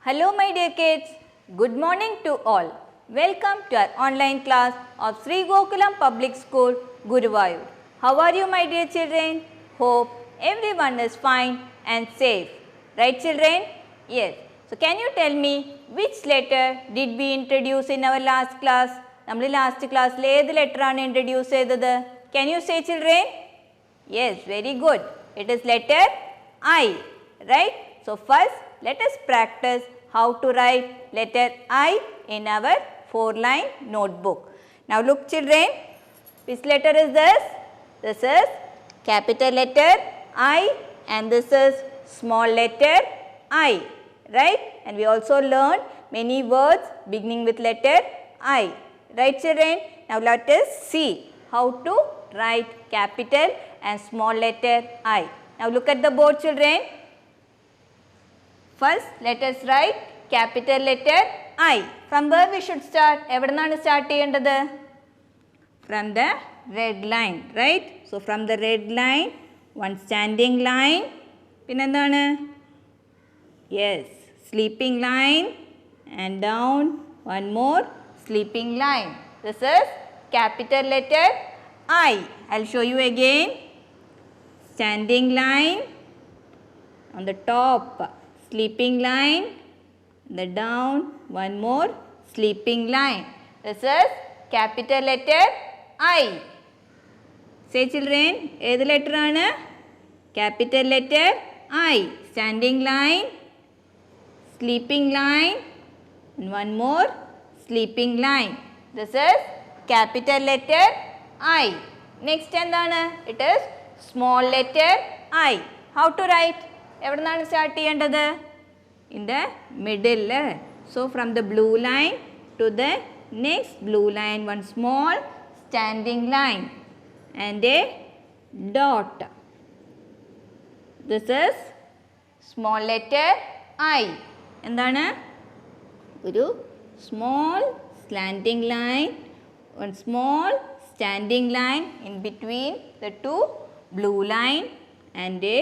Hello my dear kids, good morning to all. Welcome to our online class of Sri Gokulam Public School, Guruvayur. How are you my dear children? Hope everyone is fine and safe. Right children? Yes. So can you tell me which letter did we introduce in our last class? നമ്മൾ last class ഏത് letter ആണ് introduce ചെയ്തത്? Can you say children? Yes, very good. It is letter I, right? So first let us practice how to write letter I in our 4-line notebook. Now look children, which letter is this? This is capital letter I and this is small letter I, right? And we also learned many words beginning with letter I, right children? Now let us see how to write capital and small letter I. Now look at the board children. First, let us write capital letter I. From where we should start? എവിടുന്നാണ് start ചെയ്യേണ്ടത്? From the red line, right? So, from the red line, one standing line. പിന്നെന്താണ്? Yes, sleeping line and down one more sleeping line. This is capital letter I. I'll show you again. Standing line on the top. Sleeping line, the down, one more sleeping line. This is capital letter I. Say children, ഏത് letter ആണ്? Capital letter I. Standing line, sleeping line, and one more sleeping line. This is capital letter I. Next എന്താണ്? It is small letter I. How to write? എവിടുന്നാണ് start ചെയ്യേണ്ടത്? In the middle. So from the blue line to the next blue line, one small standing line and a dot. This is small letter I. എന്താണ്? ഒരു small slanting line, one small standing line in between the two blue line and a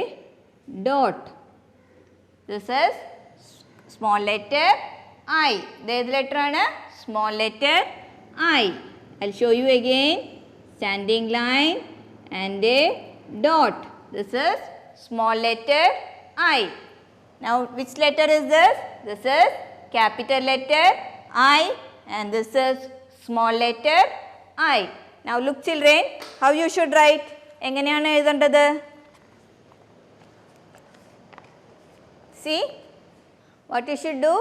dot. This is small letter I. ഏത് letter ആണ്? Small letter I. I'll show you again. Standing line and a dot. This is small letter I. Now which letter is this? This is capital letter I and this is small letter I. Now look children, how you should write. എങ്ങനെയാണ് എഴുതേണ്ടത്? See, what you should do?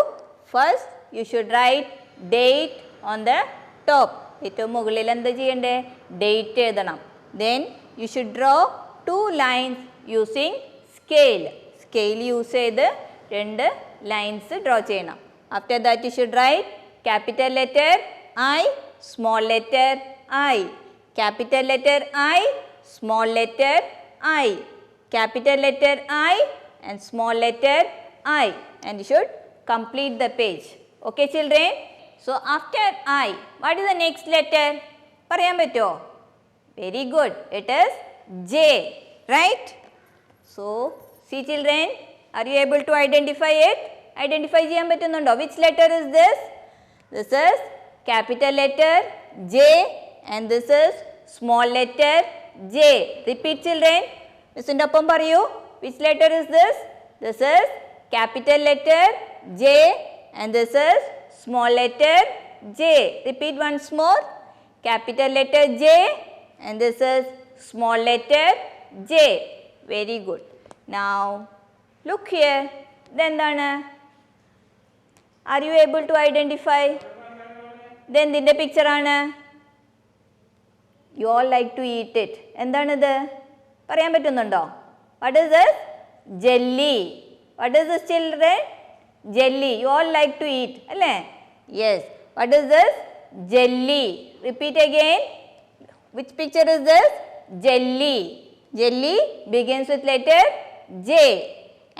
First, you should write date on the top. ഏറ്റവും മുകളിൽ എന്താ ചെയ്യണ്ടേ? Date എഴുതണം. Then, you should draw 2 lines using scale. Scale use ചെയ്ത് 2 lines draw ചെയ്യണം. After that, you should write capital letter I, small letter I. Capital letter I, small letter I. Capital letter I and small letter I, and you should complete the page. Okay children? So after I, what is the next letter? പറയാൻ പറ്റുമോ? Very good. It is J, right? So see children, are you able to identify it? Identify ചെയ്യാൻ പറ്റുന്നുണ്ടോ? Which letter is this? This is capital letter J and this is small letter J. Repeat children. Missന്റെ ഒപ്പം പറയൂ. Which letter is this? This is capital letter J and this is small letter J. Repeat once more. Capital letter J and this is small letter J. Very good. Now look here. Then എന്താണ്? Are you able to identify? Then ഇതിന്റെ picture ആണ്. You all like to eat it. എന്താണിത്? പറയാൻ പറ്റുന്നുണ്ടോ? What is this? Jelly. What is this children? Jelly. You all like to eat. അല്ലേ? Yes. What is this? Jelly. Repeat again. Which picture is this? Jelly. Jelly begins with letter J.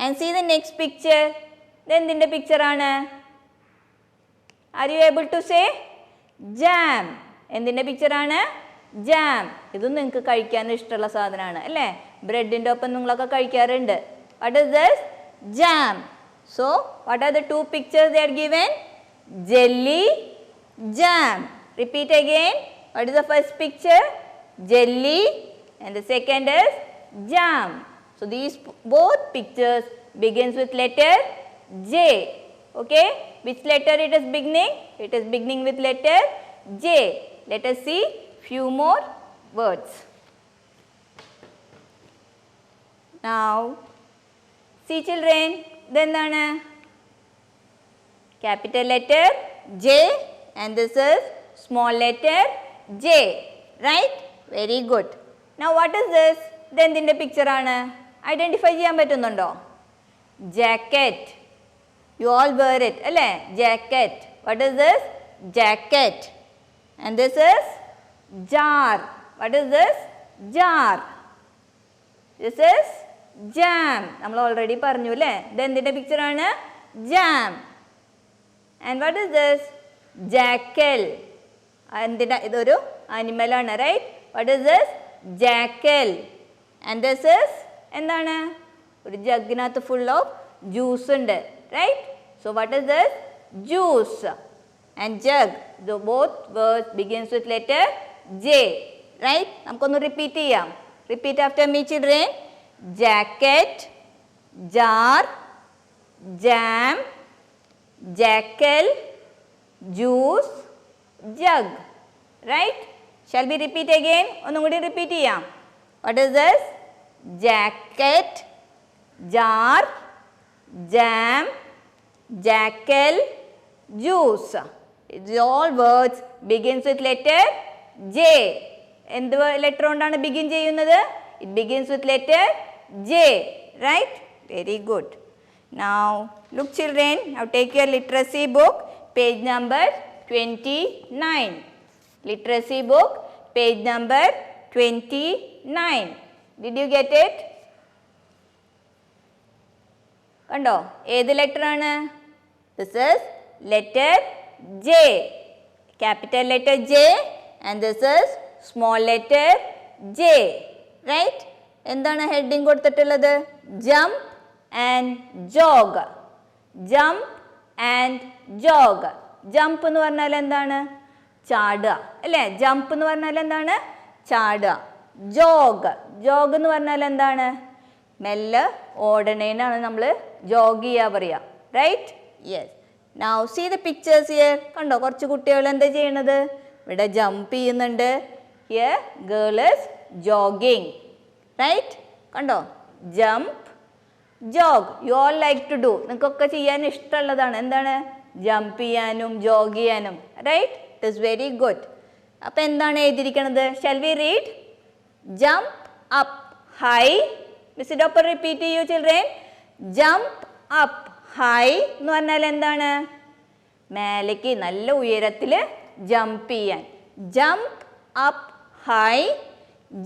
And see the next picture. Then ഇതിന്റെ picture ആണ്. Are you able to say? Jam. എന്തിന്റെ picture ആണ്? Jam. ഇതും നിങ്ങൾക്ക് കഴിക്കാൻ ഇഷ്ടമുള്ള സാധനമാണ് അല്ലേ? ബ്രെഡിൻ്റെ ഒപ്പം നിങ്ങളൊക്കെ കഴിക്കാറുണ്ട്. What is this? Jam. So, what are the two pictures they are given? Jelly, jam. Repeat again. What is the first picture? Jelly, and the second is jam. So, these both pictures begins with letter J. Okay, which letter it is beginning? It is beginning with letter J. Let us see few more words. Now, see children, then capital letter J and this is small letter J, right? Very good. Now, what is this? Then in the picture identify cheyan pattunundo? Jacket. You all wear it, alle? Jacket. What is this? Jacket. And this is jar. What is this? Jar. This is jam. We already parnu, then the picture jam. And what is this? Jackal. And this is animal, right? What is this? Jackal. And this is endana? A jug full of juice, right? So what is this? Juice. And jug. So both words begins with letter J, right? I'm going to repeat it. Repeat after me, children. Jacket, jar, jam, jackal, juice, jug, right? Shall we repeat again? Repeat it. What is this? Jacket, jar, jam, jackal, juice. It's all words begins with letter J. And the letter begin it begins with letter J, right? Very good. Now, look children, now take your literacy book, page number 29. Literacy book, page number 29. Did you get it? Kando, ഏത് letter ആണ്? This is letter J. Capital letter J and this is small letter J. Right? എന്താണ് heading കൊടുത്തിട്ടുള്ളത്? Jump and jog. Jump and jog. Jump എന്ന് പറഞ്ഞാൽ എന്താണ്? ചാടുക. അല്ലേ? Jump എന്ന് പറഞ്ഞാൽ എന്താണ്? ചാടുക. Jog. Jog എന്ന് പറഞ്ഞാൽ എന്താണ്? മെല്ലെ ഓടണേനാണ് നമ്മൾ jog ചെയ്യാ പറയുക. Right? Yes. Now see the pictures here. കണ്ടോ കുറച്ച് കുട്ടികൾ എന്താ ചെയ്യണത്? ഇവിടെ jump ചെയ്യുന്നുണ്ട്. Here girl is jogging. Right? കണ്ടോ? Jump, jog. You all like to do. നിങ്ങൾക്കൊക്കെ ചെയ്യാൻ ഇഷ്ടമുള്ളതാണ്. എന്താണ്? Jump ചെയ്യാനും jog ചെയ്യാനും. Right? It is very good. അപ്പോൾ എന്താണ് എഴുതിയിരിക്കുന്നത്? Shall we read? Jump up high. Miss Dopper repeat to you children. Jump up high എന്ന് പറഞ്ഞാൽ എന്താണ്? മേലേക്ക് നല്ല ഉയരത്തിൽ ജമ്പ് ചെയ്യാൻ. Jump up high,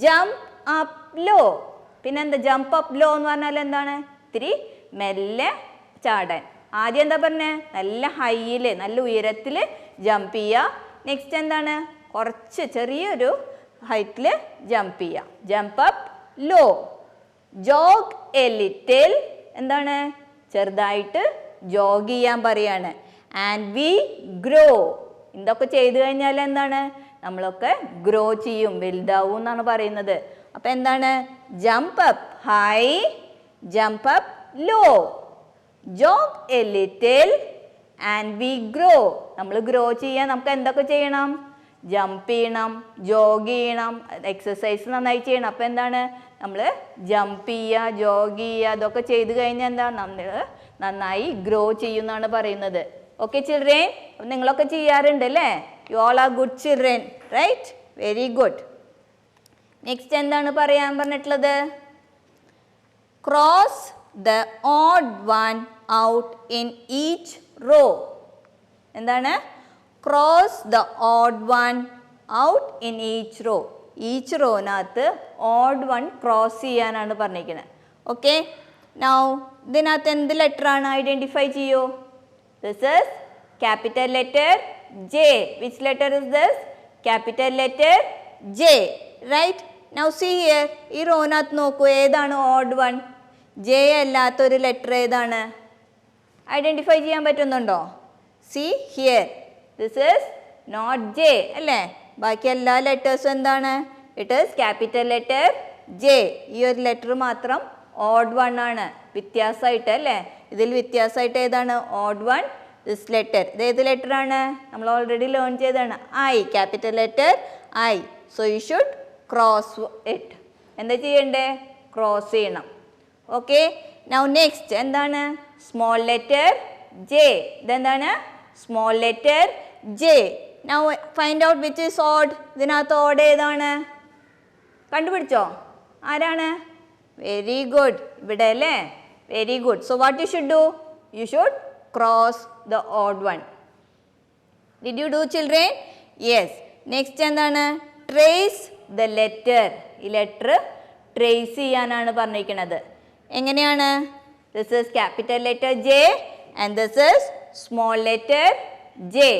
jump up low. പിന്നെ എന്താ jump up low എന്ന് പറഞ്ഞാൽ എന്താണ്? ഇത്തിരി മെല്ലെ ചാടാൻ. ആദ്യം എന്താ പറഞ്ഞേ? നല്ല ഹൈയിൽ നല്ല ഉയരത്തിൽ ജമ്പ് ചെയ്യുക. നെക്സ്റ്റ് എന്താണ്? കുറച്ച് ചെറിയൊരു ഹൈറ്റിൽ ജമ്പ് ചെയ്യുക. Jump up low. Jog a little എന്താണ്? ചെറുതായിട്ട് ജോഗ് ചെയ്യാൻ പറയാണ്. And we grow. ഇതൊക്കെ ചെയ്തു കഴിഞ്ഞാൽ എന്താണ്? നമ്മളൊക്കെ ഗ്രോ ചെയ്യും, വലുതാവും എന്നാണ് പറയുന്നത്. അപ്പം എന്താണ്? Jump up high, jump up low. Jog a little and we grow. നമ്മൾ ഗ്രോ ചെയ്യാൻ നമുക്ക് എന്തൊക്കെ ചെയ്യണം? ജമ്പ് ചെയ്യണം, ജോഗ് ചെയ്യണം, എക്സസൈസ് നന്നായി ചെയ്യണം. അപ്പം എന്താണ്? നമ്മൾ ജമ്പ് ചെയ്യുക, ജോഗ് ചെയ്യുക, അതൊക്കെ ചെയ്ത് കഴിഞ്ഞാൽ എന്താ? നമ്മൾ നന്നായി ഗ്രോ ചെയ്യുമെന്നാണ് പറയുന്നത്. Okay children? അപ്പം നിങ്ങളൊക്കെ ചെയ്യാറുണ്ട് അല്ലേ? You all are good children, right? Very good. Next എന്താണ് പറയാൻ പറഞ്ഞിട്ടുള്ളത്? Cross the odd one out in each row. എന്താണ്? Cross the odd one out in each row. Each റോനകത്ത് ഓഡ് വൺ ക്രോസ് ചെയ്യാനാണ് പറഞ്ഞിരിക്കുന്നത്. ഓക്കെ, നൗ ഇതിനകത്ത് എന്ത് letter ആണ്? ഐഡൻറ്റിഫൈ ചെയ്യൂ. This is capital letter J. Which letter is this? Capital letter J, right? Now see here. ഈ റോനകത്ത് നോക്കൂ, ഏതാണ് ഓഡ് വൺ? ജെ അല്ലാത്തൊരു ലെറ്റർ ഏതാണ്? ഐഡൻറ്റിഫൈ ചെയ്യാൻ പറ്റുന്നുണ്ടോ? See here, this is not J അല്ലേ? ബാക്കി എല്ലാ ലെറ്റേഴ്സും എന്താണ്? It is capital letter J. ഈ ഒരു ലെറ്റർ മാത്രം ഓഡ് വൺ ആണ്, വ്യത്യാസമായിട്ട് അല്ലേ? ഇതിൽ വ്യത്യാസമായിട്ട് ഏതാണ്? Odd one. ദിസ് ലെറ്റർ, ഇത് ഏത് ലെറ്റർ ആണ്? നമ്മൾ ഓൾറെഡി ലേൺ ചെയ്തതാണ്, I, capital letter I. So you should cross it. എന്താ ചെയ്യണ്ടേ? ക്രോസ് ചെയ്യണം. ഓക്കെ, നൗ നെക്സ്റ്റ് എന്താണ്? Small letter J. ഇതെന്താണ്? Small letter J. Now find out which is odd. ഇതിനകത്ത് ഓഡ് ഏതാണ്? കണ്ടുപിടിച്ചോ? ആരാണ്? വെരി ഗുഡ്, ഇവിടെ അല്ലേ? Very good. So what you should do? You should cross the odd one. Did you do children? Yes. Next എന്താണ്? Trace the letter. ഈ letter trace ചെയ്യാനാണ് പറഞ്ഞിരിക്കുന്നത്. എങ്ങനെയാണ്? This is capital letter J and this is small letter J.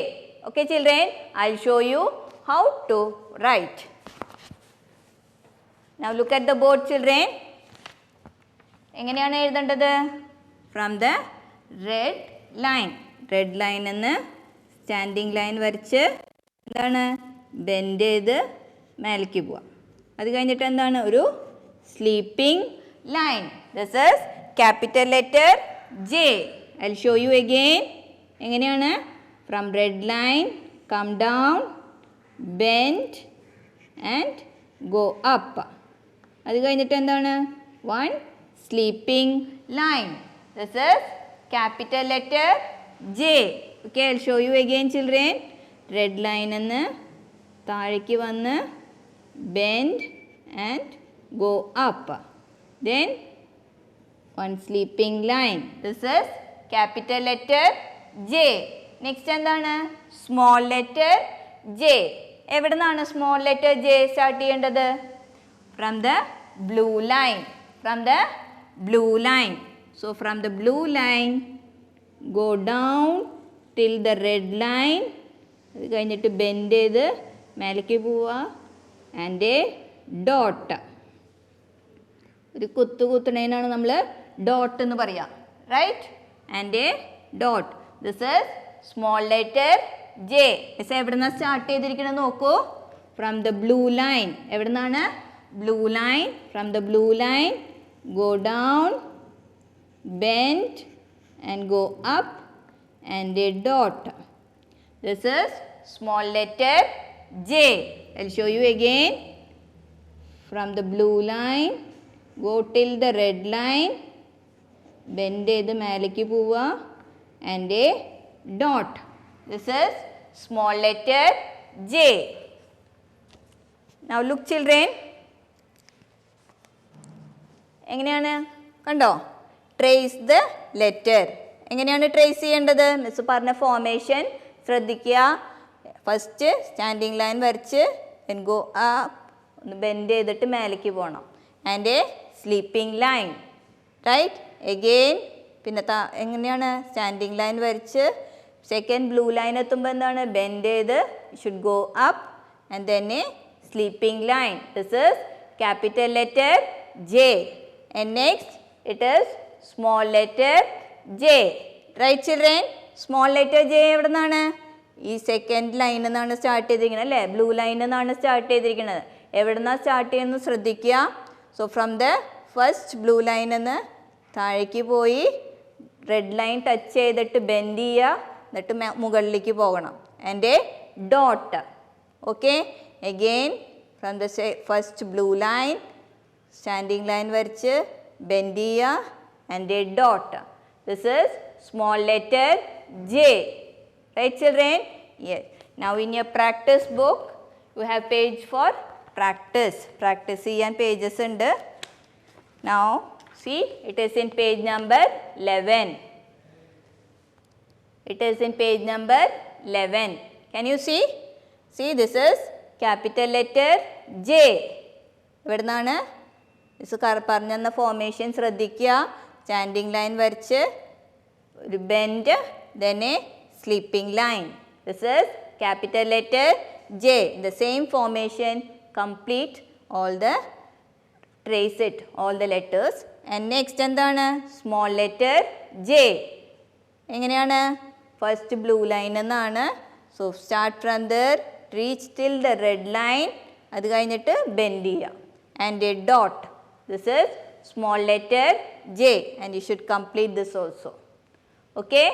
Okay children, I'll show you how to write. Now look at the board children. എങ്ങനെയാണ് എഴുതേണ്ടത്? From the red line. Red line എന്ന് standing line വരച്ച് എന്താണ്? Bend ചെയ്ത് മേലേക്ക് പോവാം. അത് കഴിഞ്ഞിട്ട് എന്താണ്? ഒരു sleeping line. This is capital letter J. I'll show you again. എങ്ങനെയാണ്? From red line, come down, bend and go up. അത് കഴിഞ്ഞിട്ട് എന്താണ്? One sleeping line. This is capital letter J. Okay, I'll show you again children. Red line എന്ന് താഴേക്ക് വന്ന് bend and go up. Then one sleeping line. This is capital letter J. Next എന്താണ്? Small letter J. എവിടെ നിന്നാണ് small letter J start ചെയ്യേണ്ടത്? From the blue line. From the blue line. So from the blue line go down till the red line. അത് കഴിഞ്ഞിട്ട് bend ചെയ്ത് മേലേക്ക് പോവുക. And a dot. ഒരു കുത്തുണേനാണ് നമ്മൾ ഡോട്ട് എന്ന് പറയുക. Right? And a dot. This is small letter J. Yes എവിടെ നിന്നാണ് സ്റ്റാർട്ട് ചെയ്തിരിക്കണമെന്ന് നോക്കൂ. From the blue line. എവിടെ നിന്നാണ്? Blue line. From the blue line go down, bend and go up and a dot. This is small letter J. I'll show you again. From the blue line go till the red line, bend ചെയ്ത് മേലേക്ക് പോവുക. And a dot. This is small letter J. Now look children. എങ്ങനെയാണ്? കണ്ടോ? Trace the letter. എങ്ങനെയാണ് trace ചെയ്യേണ്ടത്? Miss പറഞ്ഞ formation ശ്രദ്ധിക്കുക. First standing line വരച്ച് then go up, ഒന്ന് ബെൻഡ് ചെയ്തിട്ട് മേലേക്ക് പോകണം. And a sleeping line. Right? Again പിന്നെ എങ്ങനെയാണ്? സ്റ്റാൻഡിങ് ലൈൻ വരച്ച് സെക്കൻഡ് ബ്ലൂ ലൈൻ എത്തുമ്പോൾ എന്താണ്? ബെൻഡ് ചെയ്ത് should go up and then a sleeping line. This is capital letter J. And next it is small letter J. Right children? Small letter J എവിടെ നിന്നാണ്? ഈ second ലൈനിൽ നിന്നാണ് start ചെയ്തിരിക്കുന്നത് അല്ലേ? ബ്ലൂ ലൈനിൽ നിന്നാണ് സ്റ്റാർട്ട് ചെയ്തിരിക്കുന്നത്. എവിടെ നിന്നാണ് സ്റ്റാർട്ട് ചെയ്യുന്നത് ശ്രദ്ധിക്കുക. So from the first blue ലൈനിൽ നിന്ന് താഴേക്ക് പോയി റെഡ് ലൈൻ ടച്ച് ചെയ്തിട്ട് ബെൻഡ് ചെയ്യുക. എന്നിട്ട് മുകളിലേക്ക് പോകണം. And a dot. Okay, again from the first blue line standing line വരച്ച് ബെൻഡ് ചെയ്യുക and a dot. This is small letter J. Right children? Yes. Now in your practice book you have page for practice. Practice ചെയ്യാൻ pages ഉണ്ട്. Now see, it is in page number 11. It is in page number 11. Can you see? See, this is capital letter J. എവിടെ നിന്നാണ്? Miss പറഞ്ഞെന്ന formation ശ്രദ്ധിക്കുക. Standing line വരച്ച് ഒരു bend then a sleeping line. This is capital letter J. In the same formation, complete all the, trace it, all the letters. And next എന്താണ്? Small letter J. എങ്ങനെയാണ്? First blue line എന്നാണ്. So start from there, reach till the red line, അത് കഴിഞ്ഞിട്ട് bend ചെയ്യുക. And a dot, this is small letter J, and you should complete this also. Okay?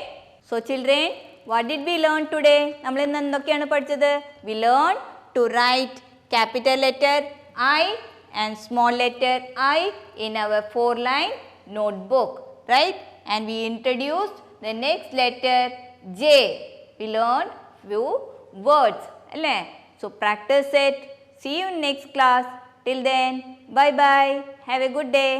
So children, what did we learn today? നമ്മൾ ഇന്ന് എന്തൊക്കെയാണ് പഠിച്ചത്? We learned to write capital letter I and small letter I in our 4-line notebook, right? And we introduced the next letter J. We learned few words, alle? So practice it. See you in next class. Till then, bye bye. Have a good day.